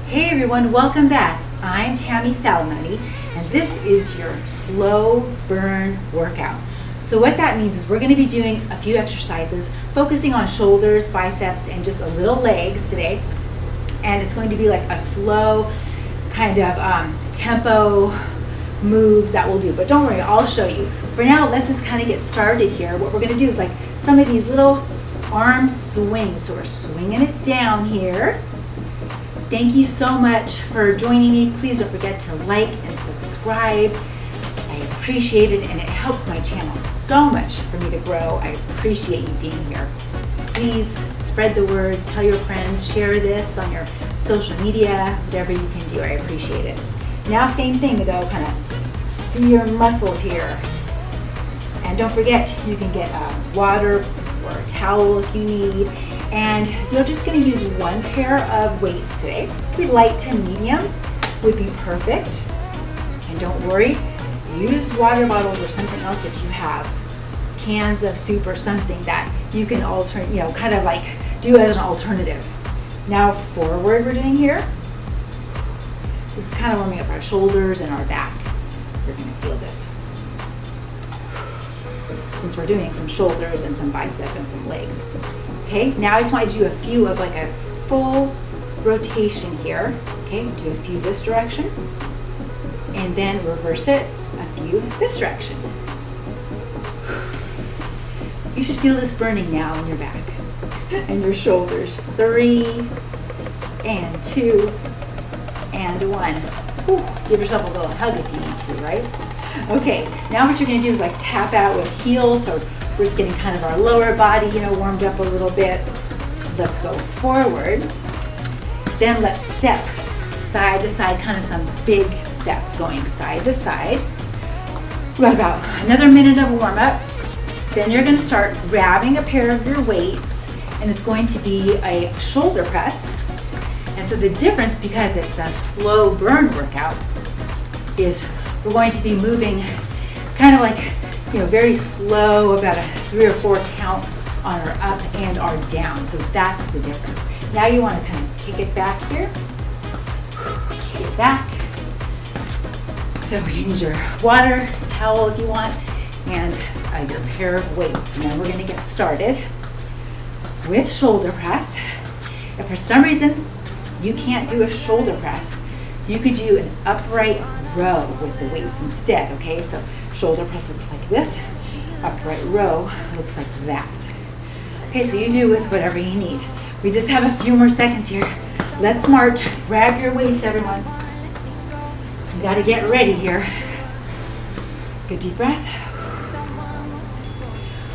Hey everyone, welcome back. I'm Tammy Salamone, and this is your slow burn workout. So what that means is we're going to be doing a few exercises focusing on shoulders, biceps, and just a little legs today. And it's going to be like a slow kind of tempo moves that we'll do. But don't worry, I'll show you. For now, let's just kind of get started here. What we're going to do is like some of these little arm swings. So we're swinging it down here. Thank you so much for joining me. Please don't forget to like and subscribe. I appreciate it, and it helps my channel so much for me to grow. I appreciate you being here. Please spread the word, tell your friends, share this on your social media, whatever you can do. I appreciate it. Now, same thing though, kind of see your muscles here. And don't forget, you can get water or a towel if you need. And you're just going to use one pair of weights today. Maybe light to medium would be perfect. And don't worry, use water bottles or something else that you have. Cans of soup or something that you can kind of like do as an alternative. Now forward we're doing here. This is kind of warming up our shoulders and our back. You're going to feel this. Since we're doing some shoulders and some bicep and some legs. Okay, now I just want you to do a few of like a full rotation here. Okay, do a few this direction and then reverse it a few this direction. You should feel this burning now in your back and your shoulders. 3 and 2 and 1. Whew, give yourself a little hug if you need to, right? Okay, now what you're going to do is like tap out with heels. So we're just getting kind of our lower body, warmed up a little bit. Let's go forward. Then let's step side to side, kind of some big steps going side to side. We've got about another minute of warm up. Then you're going to start grabbing a pair of your weights, and it's going to be a shoulder press. And so the difference, because it's a slow burn workout, is we're going to be moving kind of like, very slow, about a 3 or 4 count on our up and our down. So that's the difference. Now you want to kind of kick it back here. Kick it back. So you need your water, towel if you want, and your pair of weights. And then we're going to get started with shoulder press. If for some reason you can't do a shoulder press, you could do an upright row with the weights instead, okay? So shoulder press looks like this, upright row looks like that. Okay, so you do with whatever you need. We just have a few more seconds here. Let's march. Grab your weights, everyone. You gotta get ready here. Good deep breath.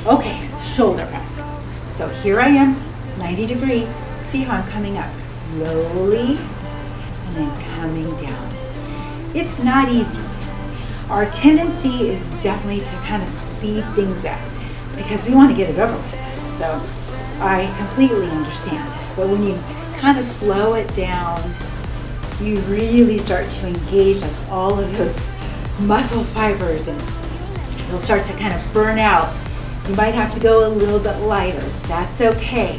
Okay, shoulder press. So here I am, 90 degree. See how I'm coming up slowly and then coming down. It's not easy. Our tendency is definitely to kind of speed things up because we want to get it over with. So I completely understand. But when you kind of slow it down, you really start to engage like all of those muscle fibers, and you'll start to kind of burn out. You might have to go a little bit lighter. That's okay.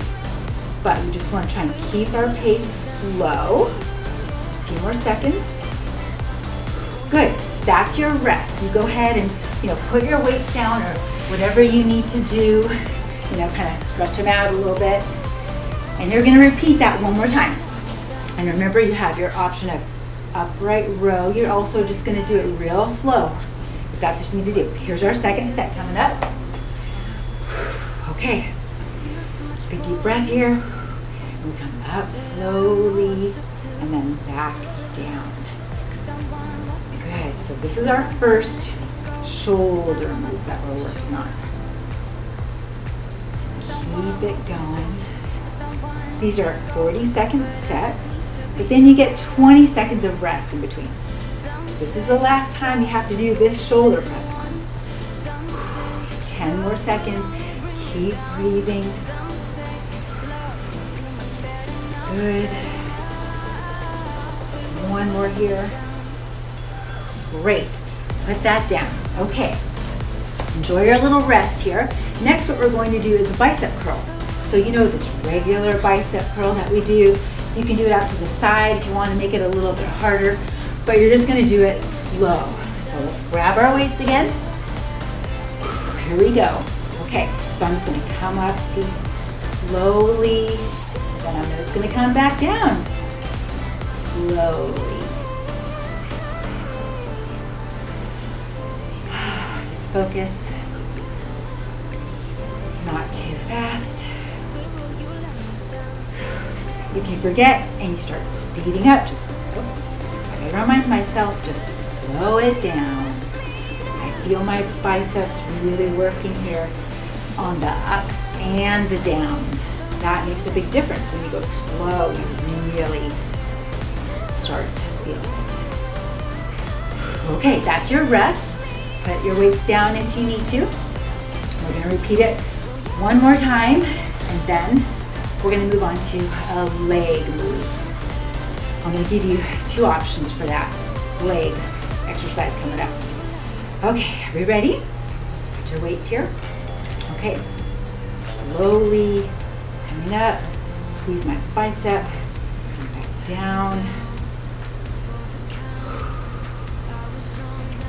But we just want to try and keep our pace slow. A few more seconds. Good. That's your rest. You go ahead and put your weights down or whatever you need to do. Kind of stretch them out a little bit. And you're going to repeat that one more time. And remember, you have your option of upright row. You're also just going to do it real slow if that's what you need to do. Here's our second set coming up. Okay. Big deep breath here. And we come up slowly and then back down. Good. So this is our first shoulder move that we're working on. Keep it going. These are 40-second sets, but then you get 20 seconds of rest in between. This is the last time you have to do this shoulder press one. 10 more seconds. Keep breathing. Good. One more here. Great. Put that down. Okay. Enjoy your little rest here. Next, what we're going to do is a bicep curl. So this regular bicep curl that we do, You can do it out to the side if you want to make it a little bit harder, but you're just going to do it slow. So let's grab our weights again. Here we go. Okay, so I'm just going to come up, see, slowly, then I'm just going to come back down, slowly. Just focus, not too fast. If you forget and you start speeding up, just I remind myself just to slow it down. I feel my biceps really working here on the up and the down. That makes a big difference. When you go slow, you really start to feel it. Okay, that's your rest. Put your weights down if you need to. We're going to repeat it one more time, and then we're going to move on to a leg move. I'm going to give you 2 options for that leg exercise coming up. Okay, are we ready? Put your weights here. Okay, slowly coming up, squeeze my bicep, come back down.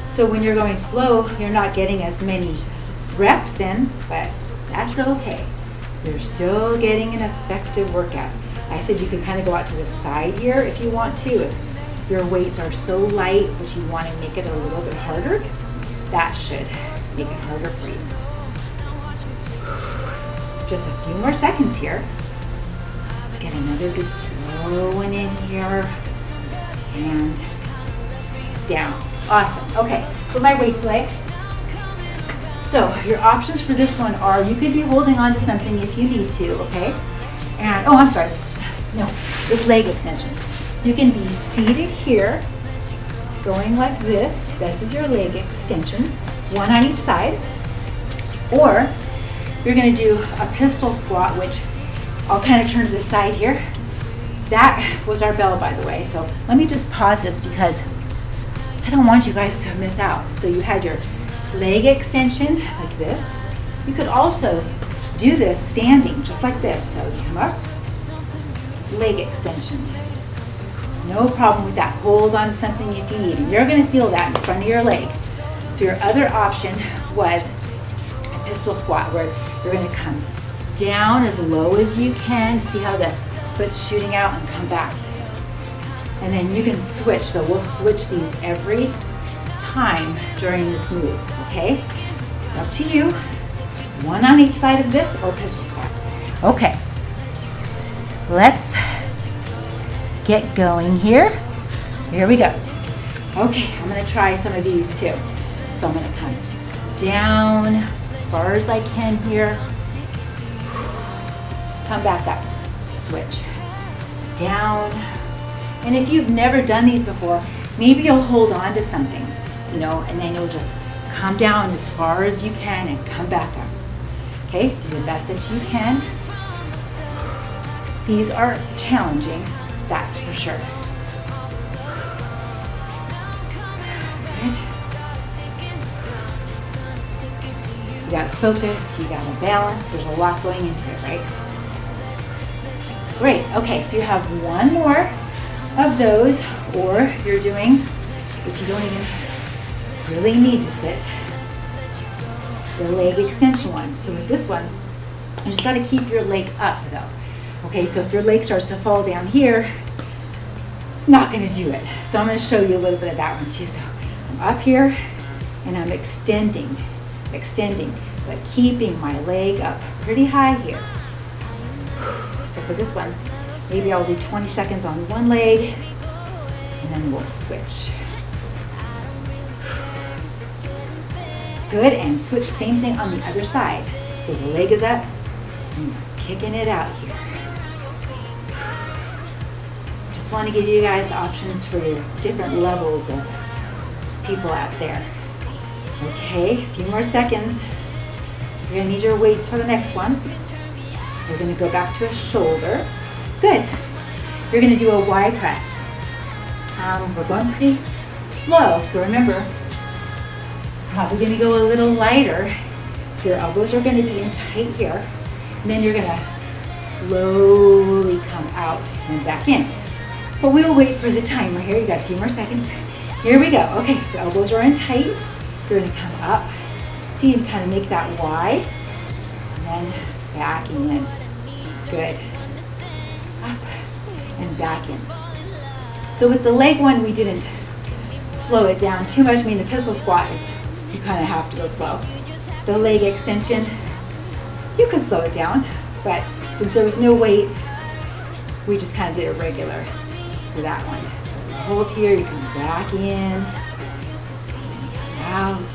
So when you're going slow, you're not getting as many reps in, but that's okay. You're still getting an effective workout. I said you can kind of go out to the side here if you want to. If your weights are so light, but you want to make it a little bit harder, that should make it harder for you. Just a few more seconds here. Let's get another good slow one in here. And down. Awesome. Okay, put my weights away. So your options for this one are, you could be holding on to something if you need to, okay? And, oh, I'm sorry. No, it's leg extension. You can be seated here, going like this. This is your leg extension, one on each side. Or you're gonna do a pistol squat, which I'll kind of turn to the side here. That was our bell, by the way. So let me just pause this because I don't want you guys to miss out. So you had your leg extension like this. You could also do this standing, just like this. So you come up, leg extension. No problem with that. Hold on to something if you need. And you're gonna feel that in front of your leg. So your other option was a pistol squat, where you're gonna come down as low as you can. See how the foot's shooting out, and come back. And then you can switch. So we'll switch these every time during this move, okay? It's up to you. One on each side of this, or pistol squat. Okay, let's get going here. Here we go. Okay, I'm gonna try some of these too. So I'm gonna come down as far as I can here. Come back up, switch, down. And if you've never done these before, maybe you'll hold on to something, you know, and then you'll just come down as far as you can and come back up. Okay, do the best that you can. These are challenging, that's for sure. Good. You gotta focus, you gotta balance. There's a lot going into it, right? Great, okay, so you have one more of those, or you're doing, but you don't even really need to sit, the leg extension one. So with this one, you just got to keep your leg up though. Okay, so if your leg starts to fall down here, it's not going to do it. So I'm going to show you a little bit of that one too. So I'm up here and I'm extending, but keeping my leg up pretty high here. So for this one, maybe I'll do 20 seconds on one leg, and then we'll switch. Good, and switch, same thing on the other side. So the leg is up, and we're kicking it out here. Just want to give you guys options for your different levels of people out there. Okay, a few more seconds. You're gonna need your weights for the next one. We're gonna go back to a shoulder. Good. You're gonna do a Y press. We're going pretty slow, so remember, probably gonna go a little lighter. Your elbows are gonna be in tight here. And then you're gonna slowly come out and back in. But we'll wait for the timer here. You got a few more seconds. Here we go. Okay, so elbows are in tight. You're gonna come up. See, and kind of make that Y. And then back in. Good. Up and back in. So with the leg one, we didn't slow it down too much. I mean, the pistol squat is, you kind of have to go slow. The leg extension, you can slow it down, but since there was no weight, we just kind of did it regular for that one. So you hold here, you come back in, out,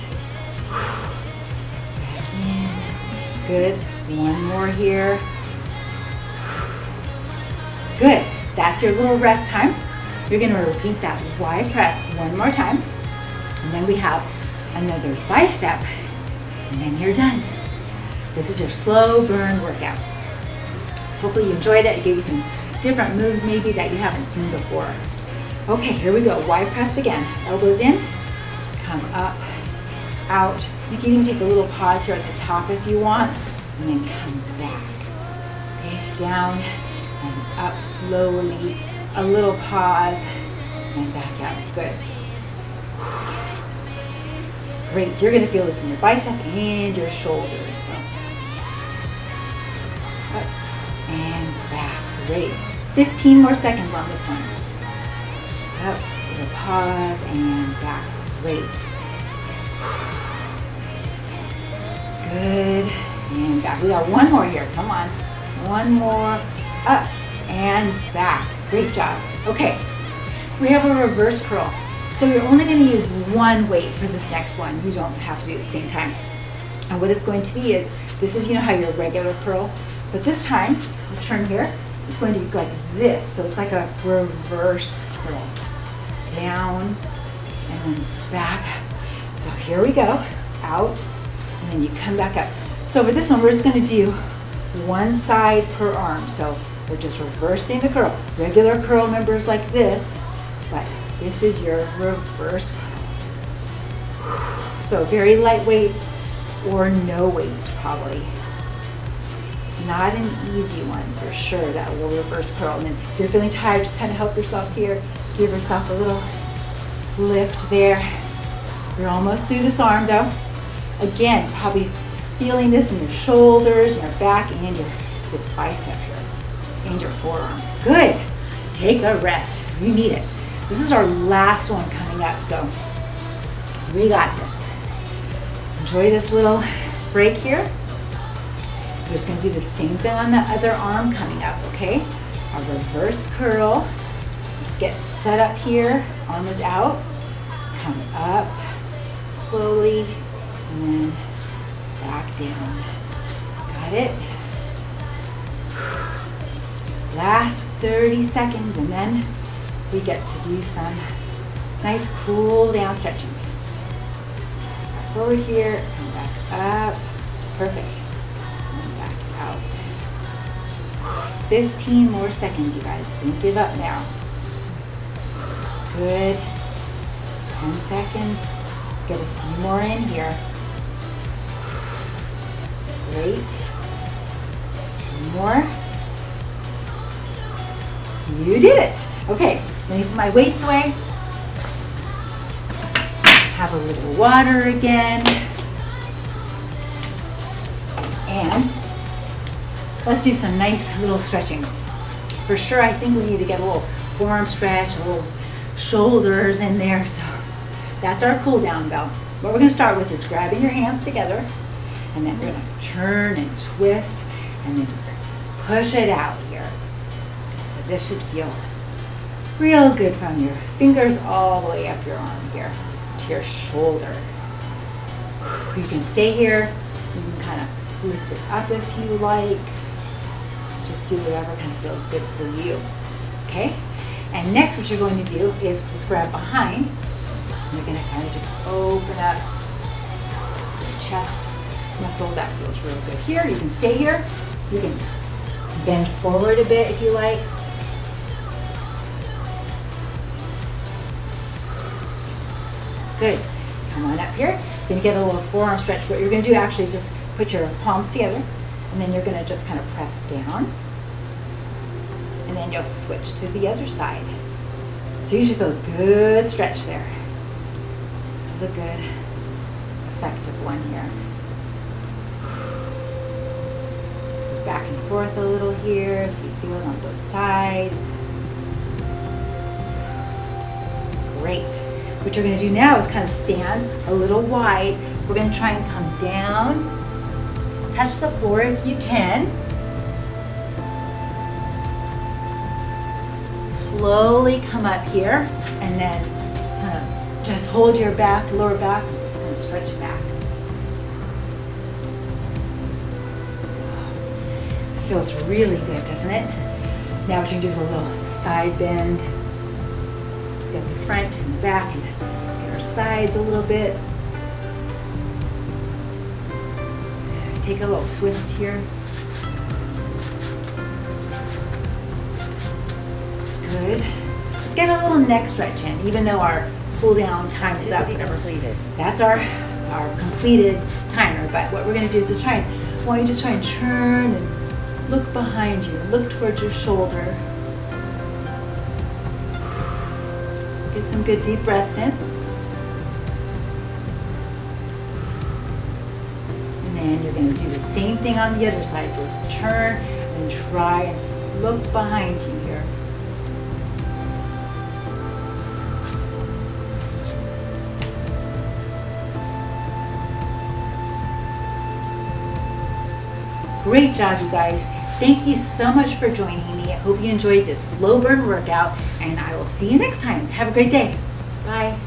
back in. Good. One more here. Good. That's your little rest time. You're going to repeat that Y press one more time. And then we have another bicep. And then you're done. This is your slow burn workout. Hopefully you enjoyed it. It gave you some different moves maybe that you haven't seen before. Okay, here we go. Y press again. Elbows in. Come up, out. You can even take a little pause here at the top if you want. And then come back. Okay, down and up slowly. A little pause and back out. Good. Great. You're going to feel this in your bicep and your shoulders. So up and back. Great. 15 more seconds on this one. Up, little pause and back. Great. Good. And back. We got one more here. Come on. One more. Up and back. Great job. Okay, we have a reverse curl. So you're only going to use one weight for this next one. You don't have to do it at the same time. And what it's going to be is, this is, you know how your regular curl, but this time, we'll turn here, it's going to be like this. So it's like a reverse curl. Down, and then back. So here we go. Out, and then you come back up. So for this one, we're just going to do one side per arm. So we're just reversing the curl. Regular curl members like this, but this is your reverse curl. So very light weights or no weights probably. It's not an easy one for sure, that little reverse curl. And then if you're feeling tired, just kind of help yourself here. Give yourself a little lift there. You're almost through this arm though. Again, probably feeling this in your shoulders, your back, and your bicep here. And your forearm. Good. Take a rest. You need it. This is our last one coming up, so we got this. Enjoy this little break here. We're just going to do the same thing on the other arm coming up, okay? A reverse curl. Let's get set up here. Arm is out. Come up slowly, and then back down. Got it? Last 30 seconds, and then we get to do some nice cool down stretching. So back forward here, come back up. Perfect. And back out. 15 more seconds, you guys. Don't give up now. Good. 10 seconds. Get a few more in here. Great. One more. You did it. Okay, let me put my weights away. Have a little water again. And let's do some nice little stretching. For sure, I think we need to get a little forearm stretch, a little shoulders in there. So that's our cool down bell. What we're going to start with is grabbing your hands together, and then we're going to turn and twist, and then just push it out here. So this should feel real good from your fingers all the way up your arm here to your shoulder. You can stay here. You can kind of lift it up if you like. Just do whatever kind of feels good for you. Okay? And next what you're going to do is let's grab behind. You're going to kind of just open up your chest muscles. That feels real good here. You can stay here. You can bend forward a bit if you like. Good. Come on up here. You're going to get a little forearm stretch. What you're going to do actually is just put your palms together, and then you're going to just kind of press down then you'll switch to the other side. So you should feel a good stretch there. This is a good, effective one here. Back and forth a little here, so you feel it on both sides. Great. What you're going to do now is kind of stand a little wide. We're going to try and come down, touch the floor if you can. Slowly come up here, and then kind of just hold your back, lower back, and just kind of stretch back. Feels really good, doesn't it? Now what you're going to do is a little side bend. Get the front and the back and get our sides a little bit. Take a little twist here. Good. Let's get a little neck stretch in, even though our cool down time is up. Completed. That's our completed timer. But what we're going to do is just try and turn and look behind you. Look towards your shoulder. Get some good deep breaths in. And then you're going to do the same thing on the other side. Just turn and try and look behind you here. Great job, you guys. Thank you so much for joining me. I hope you enjoyed this slow burn workout, and I will see you next time. Have a great day. Bye.